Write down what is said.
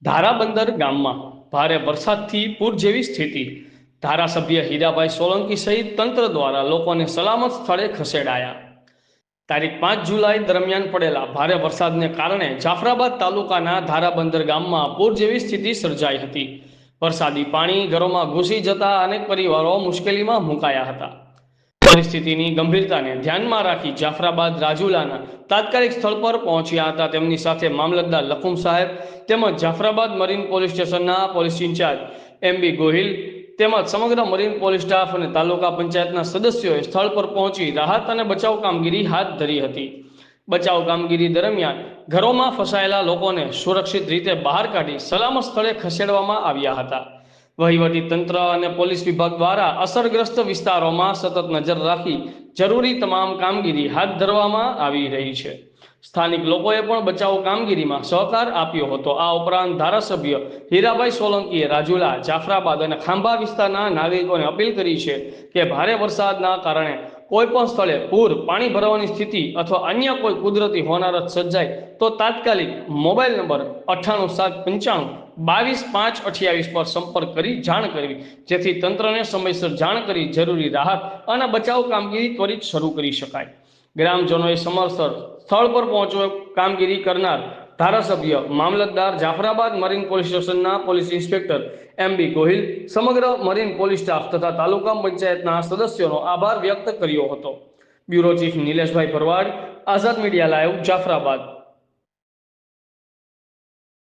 ધારાબંદર ગામમાં ભારે વરસાદથી પૂર જેવી સ્થિતિ। ધારાસભ્ય હીરાભાઈ સોલંકી સહિત તંત્ર દ્વારા લોકોને સલામત સ્થળે ખસેડાયા। તારીખ 5 જુલાઈ દરમિયાન પડેલા ભારે વરસાદને કારણે જાફરાબાદ તાલુકાના ધારાબંદર ગામમાં પૂર જેવી સ્થિતિ સર્જાઈ હતી। વરસાદી પાણી ઘરોમાં ઘૂસી જતા અનેક પરિવારો મુશ્કેલીમાં મુકાયા હતા। પરિસ્થિતિની ગંભીરતાને ધ્યાનમાં રાખી જાફરાબાદ રાજુલાના તાત્કાલિક સ્થળ પર પહોંચ્યા હતા। તેમની સાથે મામલતદાર લખુમ સાહેબ તેમજ જાફરાબાદ મરીન પોલીસ સ્ટેશનના પોલીસ ઇન્ચાર્જ MB ગોહિલ તેમજ સમગ્ર મરીન પોલીસ સ્ટાફ અને તાલુકા પંચાયતના સદસ્યોએ સ્થળ પર પહોંચી રાહત અને બચાવ કામગીરી હાથ ધરી હતી। બચાવ કામગીરી દરમિયાન ઘરોમાં ફસાયેલા લોકોને સુરક્ષિત રીતે બહાર કાઢી સલામત સ્થળે ખસેડવામાં આવ્યા હતા। વહીવટી તંત્ર અને પોલીસ વિભાગ દ્વારા અસરગ્રસ્ત વિસ્તારોમાં સતત નજર રાખી જરૂરી તમામ કામગીરી હાથ ધરવામાં આવી રહી છે। સ્થાનિક લોકોએ પણ બચાવ કામગીરીમાં સહકાર આપ્યો હતો। આ ઉપરાંત ધારાસભ્ય હીરાભાઈ સોલંકીએ રાજુલા, જાફરાબાદ અને ખાંભા વિસ્તારના નાગરિકોને અપીલ કરી છે કે ભારે વરસાદના કારણે કોઈ પણ સ્થળે પૂર, પાણી ભરાવાની સ્થિતિ અથવા અન્ય કોઈ કુદરતી હોનારત સર્જાય તો તાત્કાલિક મોબાઈલ નંબર 9875925528 પર સંપર્ક કરી જાણ કરવી, જેથી તંત્રને સમયસર જાણ કરી જરૂરી રાહત અને બચાવ કામગીરી ત્વરિત શરૂ કરી શકાય। ગ્રામજનોએ સમયસર સ્થળ પર પહોંચવા કામગીરી કરનાર ધારાસભ્ય, મામલતદાર, જાફરાબાદ મરીન પોલીસ સ્ટેશનના પોલીસ ઇન્સ્પેક્ટર MB ગોહિલ, સમગ્ર મરીન પોલીસ સ્ટાફ તથા તાલુકા પંચાયતના સદસ્યોનો આભાર વ્યક્ત કર્યો હતો। બ્યુરો ચીફ નિલેશભાઈ ભરવાડ, આઝાદ મીડિયા લાઈવ, જાફરાબાદ।